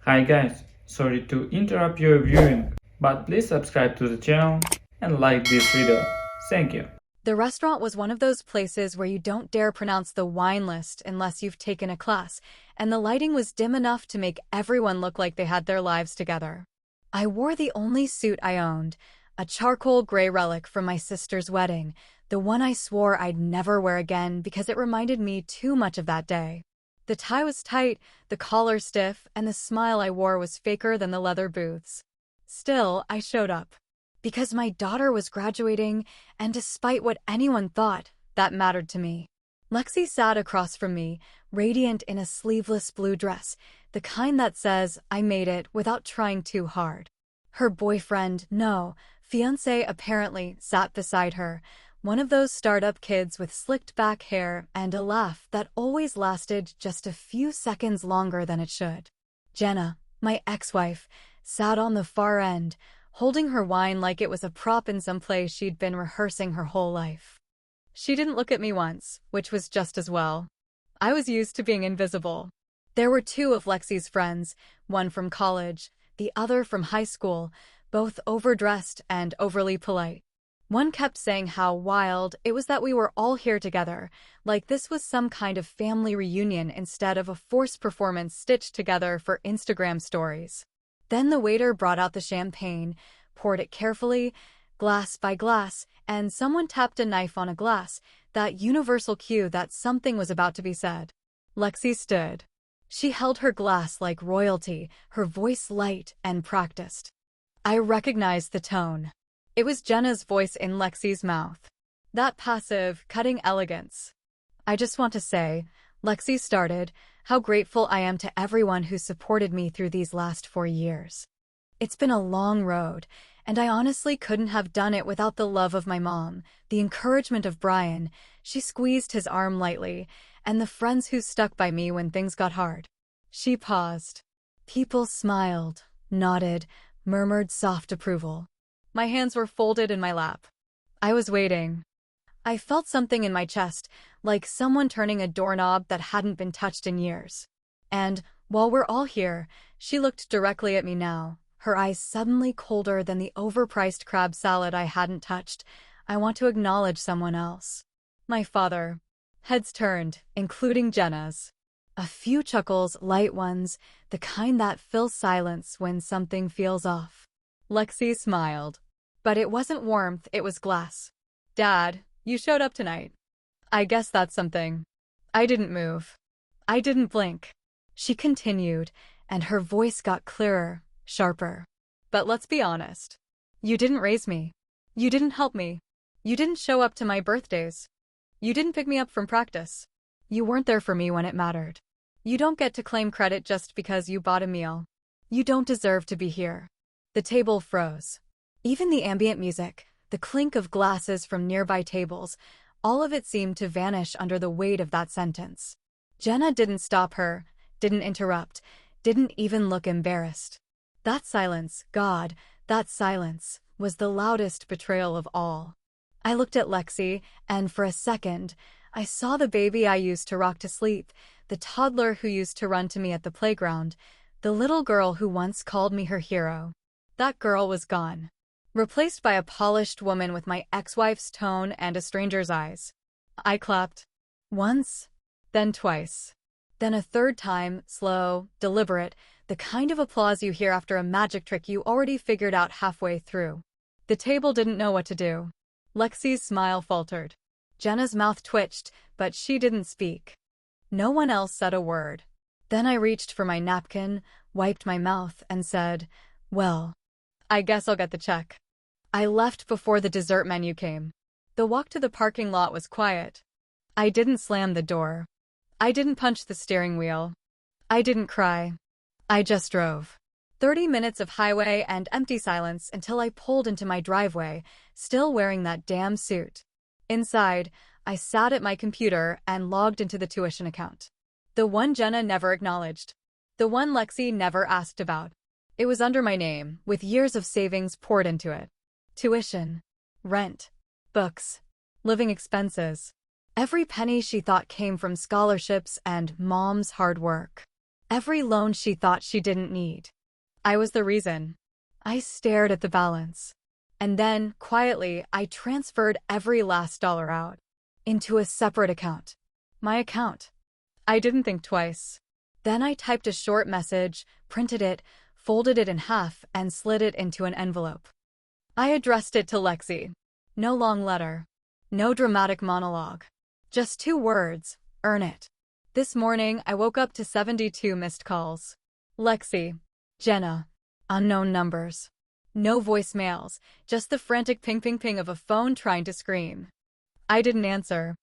Hi guys, sorry to interrupt your viewing, but please subscribe to the channel and like this video. Thank you. The restaurant was one of those places where you don't dare pronounce the wine list unless you've taken a class, and the lighting was dim enough to make everyone look like they had their lives together. I wore the only suit I owned, a charcoal gray relic from my sister's wedding, the one I swore I'd never wear again because it reminded me too much of that day. The tie was tight, the collar stiff, and the smile I wore was faker than the leather booths. Still, I showed up. Because my daughter was graduating, and despite what anyone thought, that mattered to me. Lexi sat across from me, radiant in a sleeveless blue dress, the kind that says, I made it without trying too hard. Her boyfriend, no, fiancé apparently, sat beside her, one of those startup kids with slicked back hair and a laugh that always lasted just a few seconds longer than it should. Jenna, my ex-wife, sat on the far end, holding her wine like it was a prop in some play she'd been rehearsing her whole life. She didn't look at me once, which was just as well. I was used to being invisible. There were two of Lexi's friends, one from college, the other from high school, both overdressed and overly polite. One kept saying how wild it was that we were all here together, like this was some kind of family reunion instead of a forced performance stitched together for Instagram stories. Then the waiter brought out the champagne, poured it carefully, glass by glass, and someone tapped a knife on a glass, that universal cue that something was about to be said. Lexi stood. She held her glass like royalty, her voice light and practiced. I recognized the tone. It was Jenna's voice in Lexi's mouth. That passive, cutting elegance. I just want to say, Lexi started, how grateful I am to everyone who supported me through these last 4 years. It's been a long road, and I honestly couldn't have done it without the love of my mom, the encouragement of Brian, she squeezed his arm lightly, and the friends who stuck by me when things got hard. She paused. People smiled, nodded, murmured soft approval. My hands were folded in my lap. I was waiting. I felt something in my chest, like someone turning a doorknob that hadn't been touched in years. And, while we're all here, she looked directly at me now, her eyes suddenly colder than the overpriced crab salad I hadn't touched. I want to acknowledge someone else. My father. Heads turned, including Jenna's. A few chuckles, light ones, the kind that fill silence when something feels off. Lexi smiled. But it wasn't warmth, it was glass. Dad, you showed up tonight. I guess that's something. I didn't move. I didn't blink. She continued, and her voice got clearer, sharper. But let's be honest. You didn't raise me. You didn't help me. You didn't show up to my birthdays. You didn't pick me up from practice. You weren't there for me when it mattered. You don't get to claim credit just because you bought a meal. You don't deserve to be here. The table froze. Even the ambient music, the clink of glasses from nearby tables, all of it seemed to vanish under the weight of that sentence. Jenna didn't stop her, didn't interrupt, didn't even look embarrassed. That silence, God, that silence, was the loudest betrayal of all. I looked at Lexi, and for a second, I saw the baby I used to rock to sleep, the toddler who used to run to me at the playground, the little girl who once called me her hero. That girl was gone. Replaced by a polished woman with my ex-wife's tone and a stranger's eyes. I clapped. Once, then twice. Then a third time, slow, deliberate, the kind of applause you hear after a magic trick you already figured out halfway through. The table didn't know what to do. Lexi's smile faltered. Jenna's mouth twitched, but she didn't speak. No one else said a word. Then I reached for my napkin, wiped my mouth, and said, well, I guess I'll get the check. I left before the dessert menu came. The walk to the parking lot was quiet. I didn't slam the door. I didn't punch the steering wheel. I didn't cry. I just drove. 30 minutes of highway and empty silence until I pulled into my driveway, still wearing that damn suit. Inside, I sat at my computer and logged into the tuition account. The one Jenna never acknowledged. The one Lexi never asked about. It was under my name, with years of savings poured into it. Tuition, rent, books, living expenses. Every penny she thought came from scholarships and mom's hard work. Every loan she thought she didn't need. I was the reason. I stared at the balance. And then, quietly, I transferred every last dollar out into a separate account. My account. I didn't think twice. Then I typed a short message, printed it, folded it in half, and slid it into an envelope. I addressed it to Lexi. No long letter. No dramatic monologue. Just 2 words, earn it. This morning, I woke up to 72 missed calls. Lexi. Jenna. Unknown numbers. No voicemails, just the frantic ping ping ping of a phone trying to scream. I didn't answer.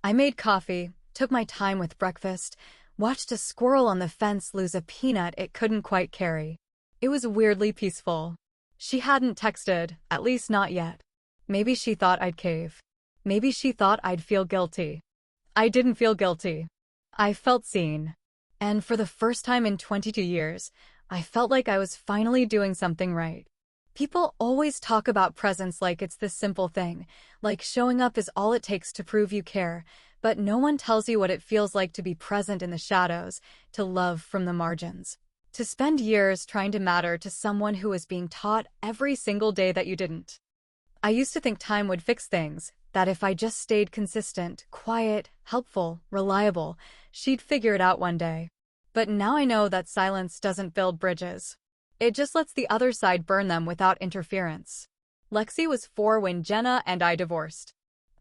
I made coffee, took my time with breakfast, watched a squirrel on the fence lose a peanut it couldn't quite carry. It was weirdly peaceful. She hadn't texted, at least not yet. Maybe she thought I'd cave. Maybe she thought I'd feel guilty. I didn't feel guilty. I felt seen. And for the first time in 22 years, I felt like I was finally doing something right. People always talk about presence like it's this simple thing, like showing up is all it takes to prove you care, but no one tells you what it feels like to be present in the shadows, to love from the margins. To spend years trying to matter to someone who was being taught every single day that you didn't. I used to think time would fix things, that if I just stayed consistent, quiet, helpful, reliable, she'd figure it out one day. But now I know that silence doesn't build bridges. It just lets the other side burn them without interference. Lexi was 4 when Jenna and I divorced.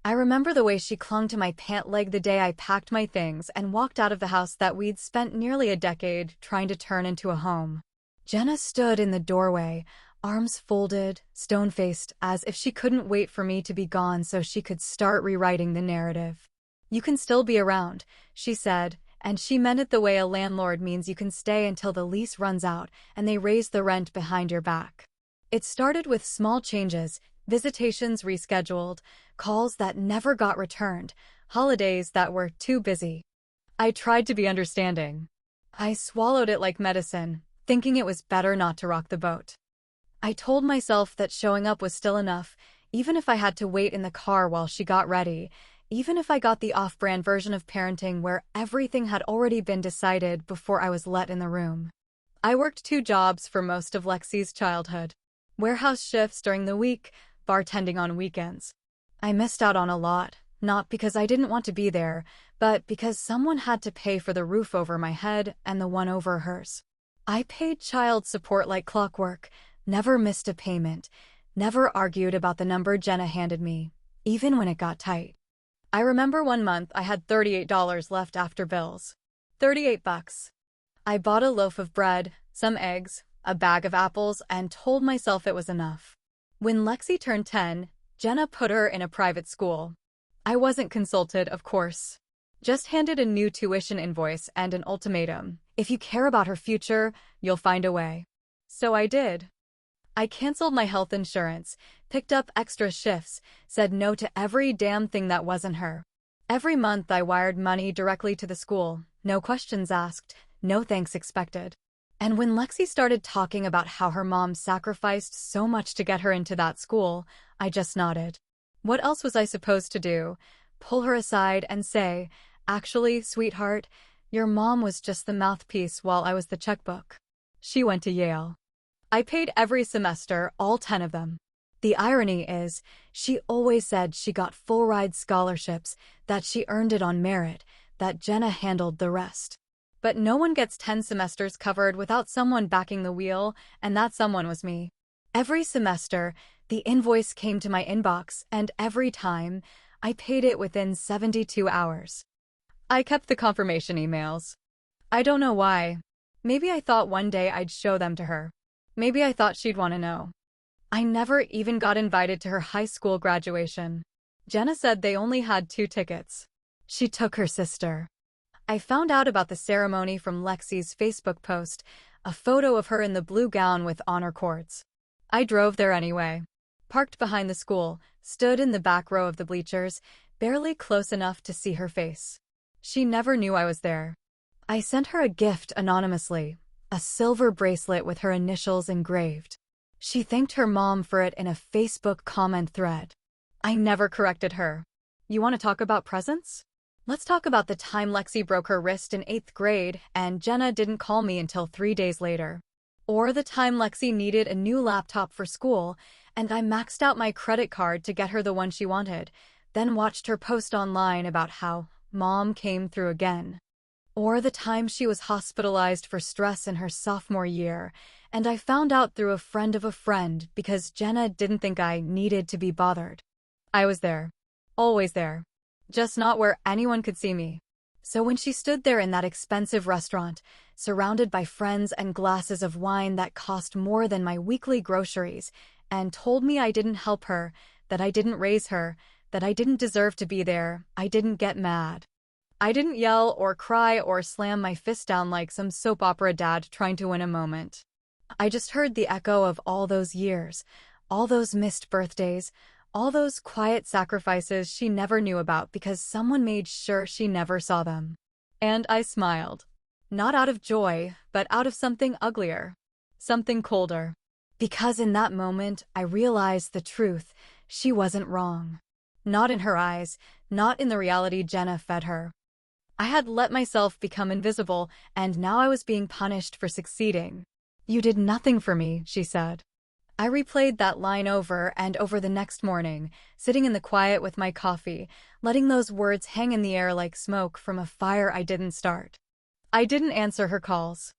I remember the way she clung to my pant leg the day I packed my things and walked out of the house that we'd spent nearly a decade trying to turn into a home. Jenna stood in the doorway, arms folded, stone-faced, as if she couldn't wait for me to be gone so she could start rewriting the narrative. "You can still be around," she said, and she meant it the way a landlord means you can stay until the lease runs out and they raise the rent behind your back. It started with small changes, visitations rescheduled, calls that never got returned, holidays that were too busy. I tried to be understanding. I swallowed it like medicine, thinking it was better not to rock the boat. I told myself that showing up was still enough, even if I had to wait in the car while she got ready, even if I got the off-brand version of parenting where everything had already been decided before I was let in the room. I worked 2 jobs for most of Lexi's childhood. Warehouse shifts during the week, bartending on weekends. I missed out on a lot, not because I didn't want to be there, but because someone had to pay for the roof over my head and the one over hers. I paid child support like clockwork, never missed a payment, never argued about the number Jenna handed me, even when it got tight. I remember one month I had $38 left after bills. $38. I bought a loaf of bread, some eggs, a bag of apples, and told myself it was enough. When Lexi turned 10, Jenna put her in a private school. I wasn't consulted, of course. Just handed a new tuition invoice and an ultimatum. If you care about her future, you'll find a way. So I did. I canceled my health insurance, picked up extra shifts, said no to every damn thing that wasn't her. Every month I wired money directly to the school, no questions asked, no thanks expected. And when Lexi started talking about how her mom sacrificed so much to get her into that school, I just nodded. What else was I supposed to do? Pull her aside and say, "Actually, sweetheart, your mom was just the mouthpiece while I was the checkbook. She went to Yale. I paid every semester, all 10 of them." The irony is, she always said she got full-ride scholarships, that she earned it on merit, that Jenna handled the rest. But no one gets 10 semesters covered without someone backing the wheel, and that someone was me. Every semester, the invoice came to my inbox, and every time, I paid it within 72 hours. I kept the confirmation emails. I don't know why. Maybe I thought one day I'd show them to her. Maybe I thought she'd want to know. I never even got invited to her high school graduation. Jenna said they only had 2 tickets. She took her sister. I found out about the ceremony from Lexi's Facebook post, a photo of her in the blue gown with honor cords. I drove there anyway. Parked behind the school, stood in the back row of the bleachers, barely close enough to see her face. She never knew I was there. I sent her a gift anonymously, a silver bracelet with her initials engraved. She thanked her mom for it in a Facebook comment thread. I never corrected her. You want to talk about presents? Let's talk about the time Lexi broke her wrist in 8th grade and Jenna didn't call me until 3 days later. Or the time Lexi needed a new laptop for school and I maxed out my credit card to get her the one she wanted, then watched her post online about how mom came through again. Or the time she was hospitalized for stress in her sophomore year, and I found out through a friend of a friend because Jenna didn't think I needed to be bothered. I was there. Always there. Just not where anyone could see me. So when she stood there in that expensive restaurant, surrounded by friends and glasses of wine that cost more than my weekly groceries, and told me I didn't help her, that I didn't raise her, that I didn't deserve to be there, I didn't get mad. I didn't yell or cry or slam my fist down like some soap opera dad trying to win a moment. I just heard the echo of all those years, all those missed birthdays, all those quiet sacrifices she never knew about because someone made sure she never saw them. And I smiled. Not out of joy, but out of something uglier. Something colder. Because in that moment, I realized the truth. She wasn't wrong. Not in her eyes, not in the reality Jenna fed her. I had let myself become invisible, and now I was being punished for succeeding. You did nothing for me, she said. I replayed that line over and over the next morning, sitting in the quiet with my coffee, letting those words hang in the air like smoke from a fire I didn't start. I didn't answer her calls.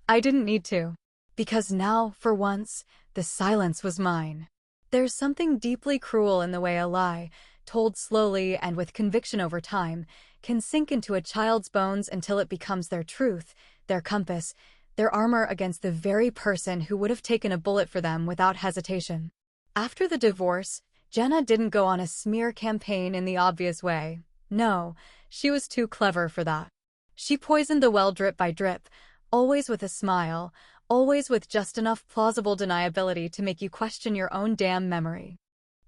I didn't need to. Because now, for once, the silence was mine. There's something deeply cruel in the way a lie, told slowly and with conviction over time, can sink into a child's bones until it becomes their truth, their compass, their armor against the very person who would have taken a bullet for them without hesitation. After the divorce, Jenna didn't go on a smear campaign in the obvious way. No, she was too clever for that. She poisoned the well drip by drip, always with a smile, always with just enough plausible deniability to make you question your own damn memory.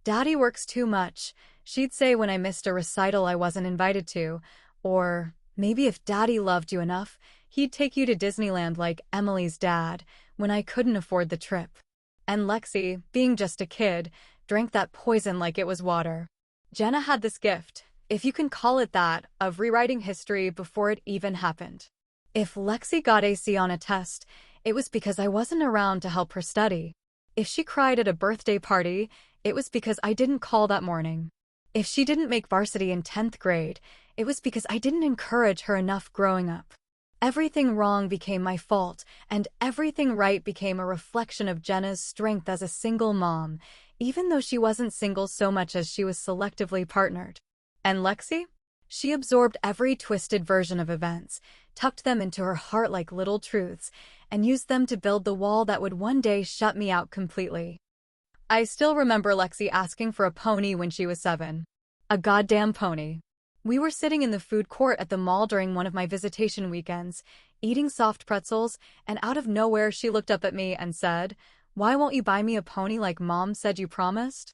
Daddy works too much, she'd say when I missed a recital I wasn't invited to, or maybe if Daddy loved you enough, he'd take you to Disneyland like Emily's dad, when I couldn't afford the trip. And Lexi, being just a kid, drank that poison like it was water. Jenna had this gift, if you can call it that, of rewriting history before it even happened. If Lexi got AC on a test, it was because I wasn't around to help her study. If she cried at a birthday party, it was because I didn't call that morning. If she didn't make varsity in 10th grade, it was because I didn't encourage her enough growing up. Everything wrong became my fault, and everything right became a reflection of Jenna's strength as a single mom, even though she wasn't single so much as she was selectively partnered. And Lexi? She absorbed every twisted version of events, tucked them into her heart like little truths, and used them to build the wall that would one day shut me out completely. I still remember Lexi asking for a pony when she was 7. A goddamn pony. We were sitting in the food court at the mall during one of my visitation weekends, eating soft pretzels, and out of nowhere she looked up at me and said, "Why won't you buy me a pony like Mom said you promised?"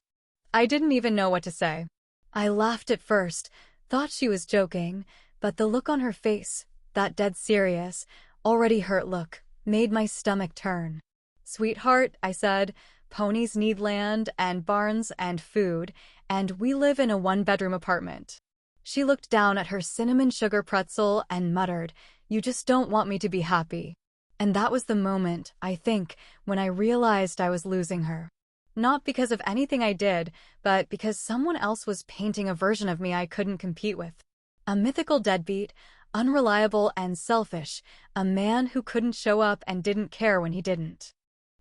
I didn't even know what to say. I laughed at first, thought she was joking, but the look on her face, that dead serious, already hurt look, made my stomach turn. "Sweetheart," I said, "ponies need land and barns and food, and we live in a one-bedroom apartment." She looked down at her cinnamon sugar pretzel and muttered, "You just don't want me to be happy." And that was the moment, I think, when I realized I was losing her. Not because of anything I did, but because someone else was painting a version of me I couldn't compete with. A mythical deadbeat, unreliable and selfish, a man who couldn't show up and didn't care when he didn't.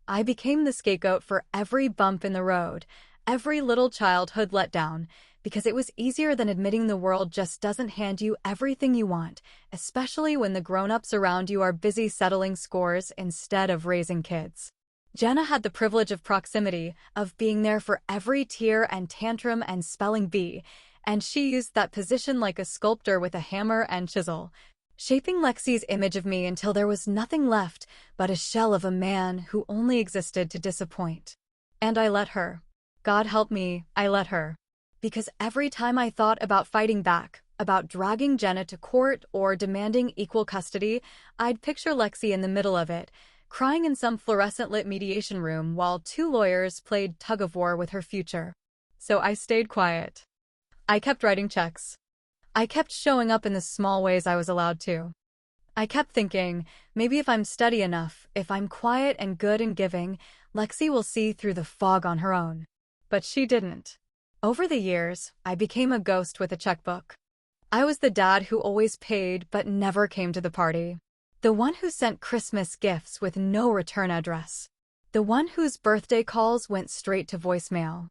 I became the scapegoat for every bump in the road, every little childhood letdown, because it was easier than admitting the world just doesn't hand you everything you want, especially when the grown-ups around you are busy settling scores instead of raising kids. Jenna had the privilege of proximity, of being there for every tear and tantrum and spelling bee, and she used that position like a sculptor with a hammer and chisel, shaping Lexi's image of me until there was nothing left but a shell of a man who only existed to disappoint. And I let her. God help me, I let her. Because every time I thought about fighting back, about dragging Jenna to court or demanding equal custody, I'd picture Lexi in the middle of it, crying in some fluorescent-lit mediation room while 2 lawyers played tug-of-war with her future. So I stayed quiet. I kept writing checks. I kept showing up in the small ways I was allowed to. I kept thinking, maybe if I'm steady enough, if I'm quiet and good and giving, Lexi will see through the fog on her own. But she didn't. Over the years, I became a ghost with a checkbook. I was the dad who always paid but never came to the party. The one who sent Christmas gifts with no return address. The one whose birthday calls went straight to voicemail.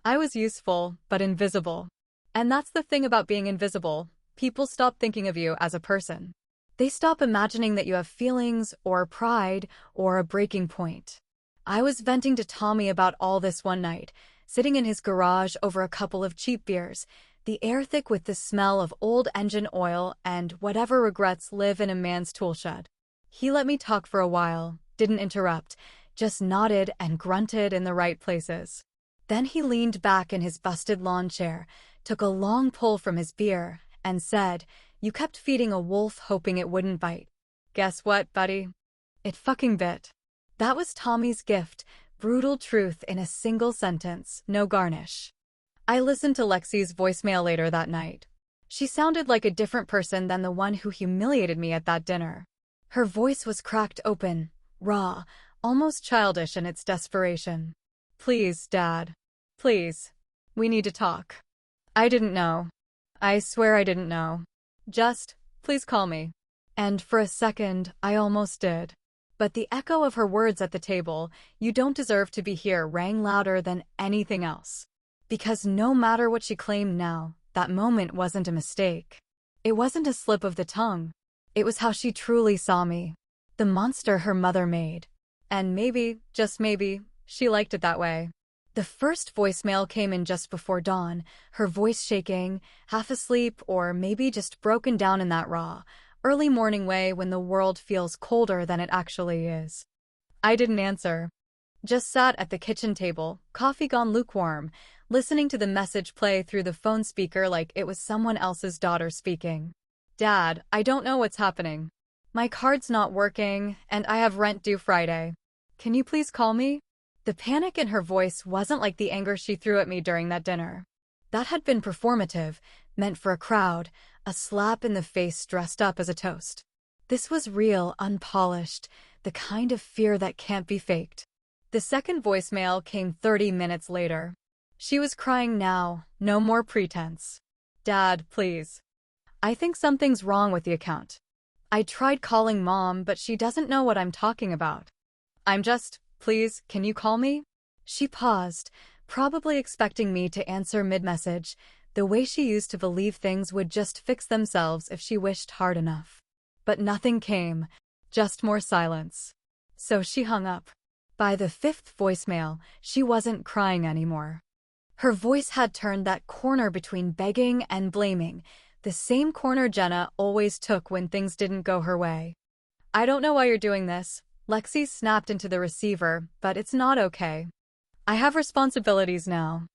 I was useful, but invisible. And that's the thing about being invisible. People stop thinking of you as a person. They stop imagining that you have feelings, or pride, or a breaking point. I was venting to Tommy about all this one night, sitting in his garage over a couple of cheap beers, the air thick with the smell of old engine oil and whatever regrets live in a man's toolshed. He let me talk for a while, didn't interrupt, just nodded and grunted in the right places. Then he leaned back in his busted lawn chair, took a long pull from his beer, and said, "You kept feeding a wolf hoping it wouldn't bite. Guess what, buddy? It fucking bit." That was Tommy's gift, brutal truth in a single sentence, no garnish. I listened to Lexi's voicemail later that night. She sounded like a different person than the one who humiliated me at that dinner. Her voice was cracked open, raw, almost childish in its desperation. "Please, Dad. Please. We need to talk. I didn't know. I swear I didn't know. Just, please call me." And for a second, I almost did. But the echo of her words at the table, "You don't deserve to be here," rang louder than anything else. Because no matter what she claimed now, that moment wasn't a mistake. It wasn't a slip of the tongue. It was how she truly saw me. The monster her mother made. And maybe, just maybe, she liked it that way. The first voicemail came in just before dawn, her voice shaking, half asleep, or maybe just broken down in that raw, early morning way when the world feels colder than it actually is. I didn't answer. Just sat at the kitchen table, coffee gone lukewarm, listening to the message play through the phone speaker like it was someone else's daughter speaking. "Dad, I don't know what's happening. My card's not working, and I have rent due Friday. Can you please call me?" The panic in her voice wasn't like the anger she threw at me during that dinner. That had been performative, meant for a crowd, a slap in the face dressed up as a toast. This was real, unpolished, the kind of fear that can't be faked. The second voicemail came 30 minutes later. She was crying now, no more pretense. "Dad, please. I think something's wrong with the account. I tried calling Mom, but she doesn't know what I'm talking about. Please, can you call me?" She paused, probably expecting me to answer mid-message, the way she used to believe things would just fix themselves if she wished hard enough. But nothing came, just more silence. So she hung up. By the fifth voicemail, she wasn't crying anymore. Her voice had turned that corner between begging and blaming, the same corner Jenna always took when things didn't go her way. "I don't know why you're doing this," Lexi snapped into the receiver, "but it's not okay. I have responsibilities now.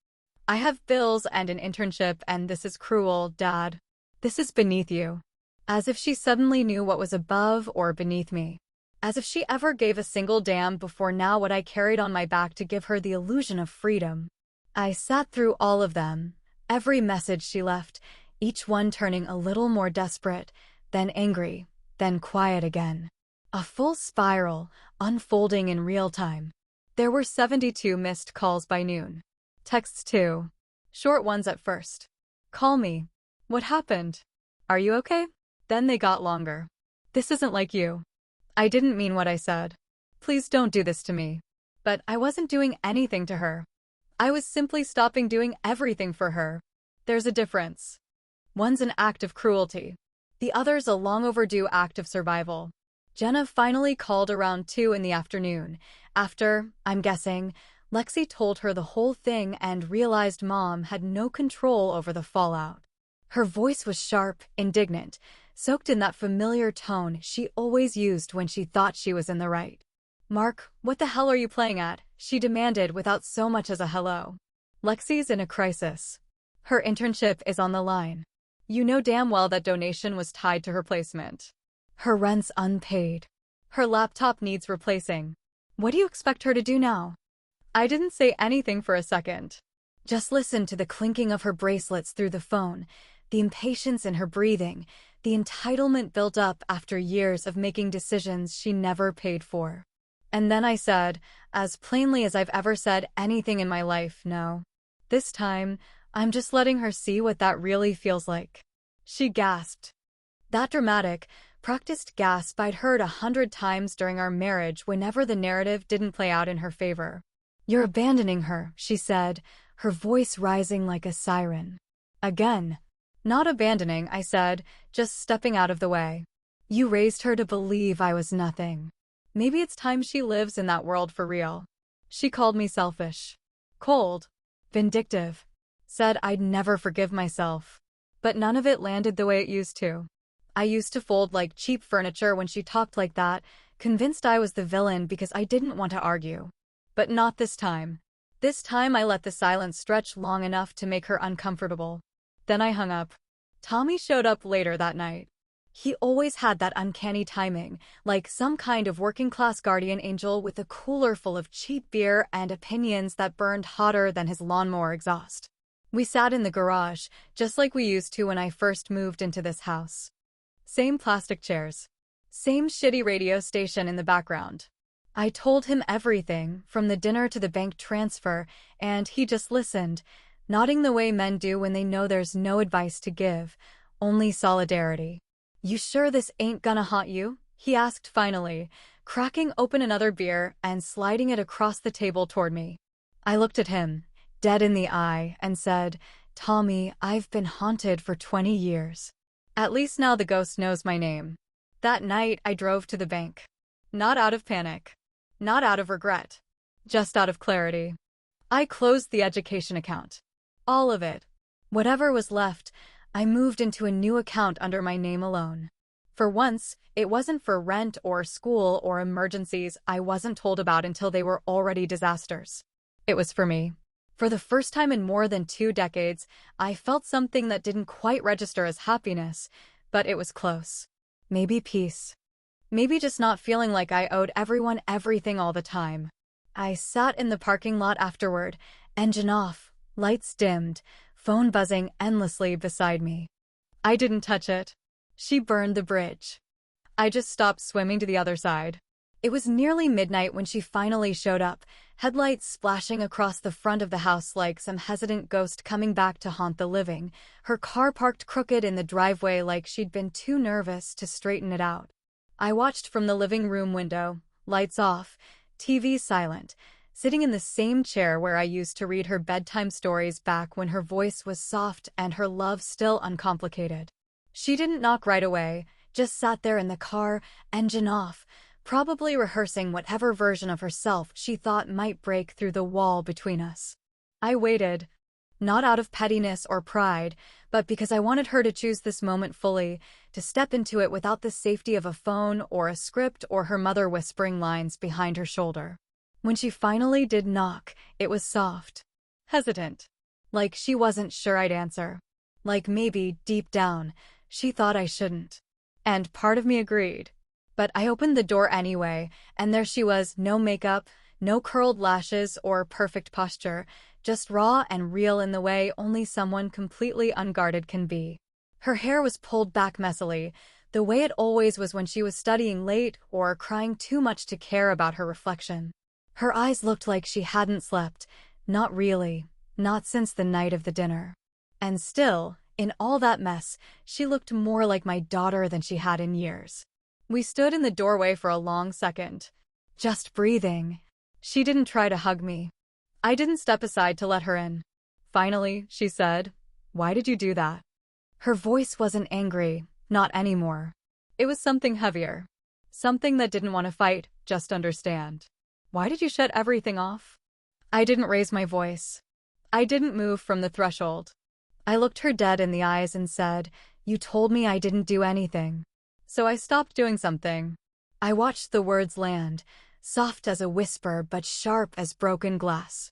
I have bills and an internship, and this is cruel, Dad. This is beneath you." As if she suddenly knew what was above or beneath me. As if she ever gave a single damn before now what I carried on my back to give her the illusion of freedom. I sat through all of them, every message she left, each one turning a little more desperate, then angry, then quiet again. A full spiral, unfolding in real time. There were 72 missed calls by noon. Texts too. Short ones at first. "Call me. What happened? Are you okay?" Then they got longer. "This isn't like you. I didn't mean what I said. Please don't do this to me." But I wasn't doing anything to her. I was simply stopping doing everything for her. There's a difference. One's an act of cruelty. The other's a long overdue act of survival. Jenna finally called around 2 in the afternoon, after, I'm guessing, Lexi told her the whole thing and realized Mom had no control over the fallout. Her voice was sharp, indignant, soaked in that familiar tone she always used when she thought she was in the right. "Mark, what the hell are you playing at?" she demanded without so much as a hello. "Lexi's in a crisis. Her internship is on the line. You know damn well that donation was tied to her placement. Her rent's unpaid. Her laptop needs replacing. What do you expect her to do now?" I didn't say anything for a second. Just listened to the clinking of her bracelets through the phone, the impatience in her breathing, the entitlement built up after years of making decisions she never paid for. And then I said, as plainly as I've ever said anything in my life, no. This time, I'm just letting her see what that really feels like. She gasped. That dramatic, practiced gasp I'd heard 100 times during our marriage whenever the narrative didn't play out in her favor. "You're abandoning her," she said, her voice rising like a siren. Again. "Not abandoning," I said, just stepping out of the way. "You raised her to believe I was nothing. Maybe it's time she lives in that world for real." She called me selfish, cold, vindictive, said I'd never forgive myself. But none of it landed the way it used to. I used to fold like cheap furniture when she talked like that, convinced I was the villain because I didn't want to argue. But not this time. This time I let the silence stretch long enough to make her uncomfortable. Then I hung up. Tommy showed up later that night. He always had that uncanny timing, like some kind of working-class guardian angel with a cooler full of cheap beer and opinions that burned hotter than his lawnmower exhaust. We sat in the garage, just like we used to when I first moved into this house. Same plastic chairs. Same shitty radio station in the background. I told him everything, from the dinner to the bank transfer, and he just listened, nodding the way men do when they know there's no advice to give, only solidarity. "You sure this ain't gonna haunt you?" he asked finally, cracking open another beer and sliding it across the table toward me. I looked at him, dead in the eye, and said, "Tommy, I've been haunted for 20 years. At least now the ghost knows my name." That night I drove to the bank. Not out of panic. Not out of regret. Just out of clarity. I closed the education account. All of it. Whatever was left, I moved into a new account under my name alone. For once, it wasn't for rent or school or emergencies I wasn't told about until they were already disasters. It was for me. For the first time in more than 2 decades, I felt something that didn't quite register as happiness, but it was close. Maybe peace. Maybe just not feeling like I owed everyone everything all the time. I sat in the parking lot afterward, engine off, lights dimmed, phone buzzing endlessly beside me. I didn't touch it. She burned the bridge. I just stopped swimming to the other side. It was nearly midnight when she finally showed up, headlights splashing across the front of the house like some hesitant ghost coming back to haunt the living, her car parked crooked in the driveway like she'd been too nervous to straighten it out. I watched from the living room window, lights off, TV silent, sitting in the same chair where I used to read her bedtime stories back when her voice was soft and her love still uncomplicated. She didn't knock right away, just sat there in the car, engine off, probably rehearsing whatever version of herself she thought might break through the wall between us. I waited, not out of pettiness or pride, but because I wanted her to choose this moment fully, to step into it without the safety of a phone or a script or her mother whispering lines behind her shoulder. When she finally did knock, it was soft, hesitant, like she wasn't sure I'd answer. Like maybe, deep down, she thought I shouldn't. And part of me agreed. But I opened the door anyway, and there she was, no makeup, no curled lashes or perfect posture, just raw and real in the way only someone completely unguarded can be. Her hair was pulled back messily, the way it always was when she was studying late or crying too much to care about her reflection. Her eyes looked like she hadn't slept, not really, not since the night of the dinner. And still, in all that mess, she looked more like my daughter than she had in years. We stood in the doorway for a long second, just breathing. She didn't try to hug me. I didn't step aside to let her in. Finally, she said, "Why did you do that?" Her voice wasn't angry, not anymore. It was something heavier. Something that didn't want to fight, just understand. "Why did you shut everything off?" I didn't raise my voice. I didn't move from the threshold. I looked her dead in the eyes and said, "You told me I didn't do anything. So I stopped doing something." I watched the words land, soft as a whisper but sharp as broken glass.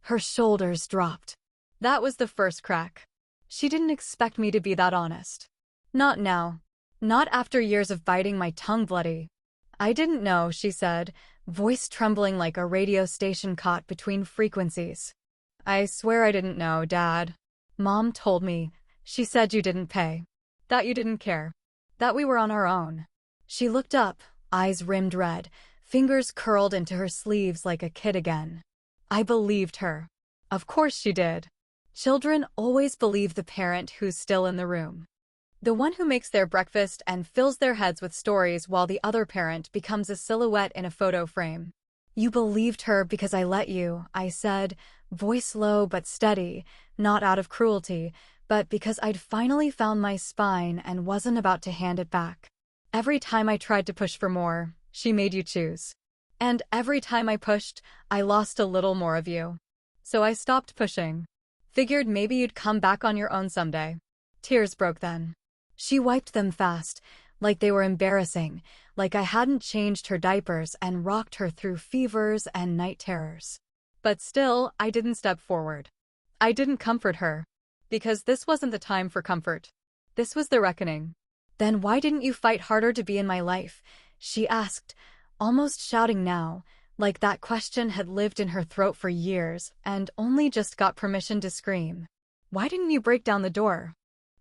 Her shoulders dropped. That was the first crack. She didn't expect me to be that honest. Not now. Not after years of biting my tongue bloody. "I didn't know," she said, voice trembling like a radio station caught between frequencies. "I swear I didn't know, Dad. Mom told me. She said you didn't pay. That you didn't care. That we were on our own. She looked up, eyes rimmed red, fingers curled into her sleeves like a kid again. I believed her. Of course she did. Children always believe the parent who's still in the room. The one who makes their breakfast and fills their heads with stories while the other parent becomes a silhouette in a photo frame. You believed her because I let you, I said, voice low but steady, not out of cruelty, but because I'd finally found my spine and wasn't about to hand it back. Every time I tried to push for more, she made you choose. And every time I pushed, I lost a little more of you. So I stopped pushing. Figured maybe you'd come back on your own someday. Tears broke then. She wiped them fast, like they were embarrassing, like I hadn't changed her diapers and rocked her through fevers and night terrors. But still, I didn't step forward. I didn't comfort her. Because this wasn't the time for comfort. This was the reckoning. Then why didn't you fight harder to be in my life? She asked, almost shouting now, like that question had lived in her throat for years and only just got permission to scream. Why didn't you break down the door?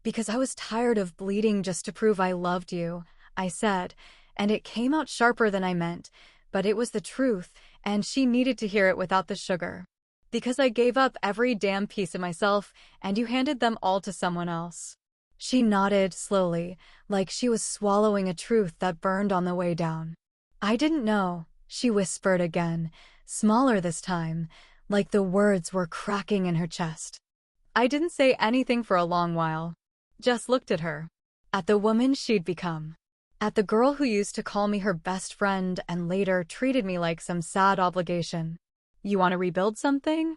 Because I was tired of bleeding just to prove I loved you, I said, and it came out sharper than I meant, but it was the truth, and she needed to hear it without the sugar. Because I gave up every damn piece of myself, and you handed them all to someone else. She nodded slowly, like she was swallowing a truth that burned on the way down. I didn't know, she whispered again, smaller this time, like the words were cracking in her chest. I didn't say anything for a long while. Just looked at her. At the woman she'd become. At the girl who used to call me her best friend and later treated me like some sad obligation. You want to rebuild something?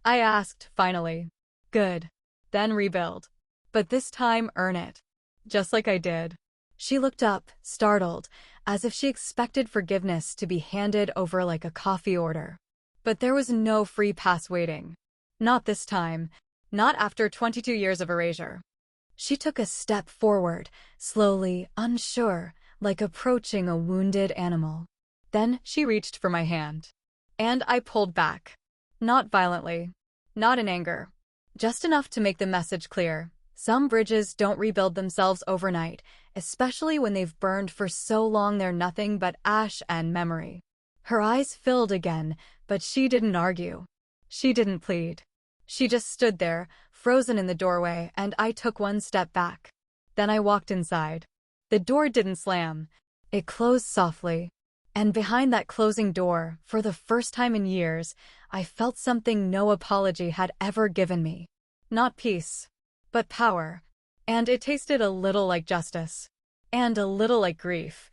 I asked, finally. Good. Then rebuild. But this time earn it. Just like I did. She looked up, startled, as if she expected forgiveness to be handed over like a coffee order. But there was no free pass waiting. Not this time. Not after 22 years of erasure. She took a step forward, slowly, unsure, like approaching a wounded animal. Then she reached for my hand. And I pulled back. Not violently. Not in anger. Just enough to make the message clear. Some bridges don't rebuild themselves overnight, especially when they've burned for so long they're nothing but ash and memory. Her eyes filled again, but she didn't argue. She didn't plead. She just stood there, frozen in the doorway, and I took one step back. Then I walked inside. The door didn't slam. It closed softly. And behind that closing door, for the first time in years, I felt something no apology had ever given me. Not peace, but power. And it tasted a little like justice. And a little like grief.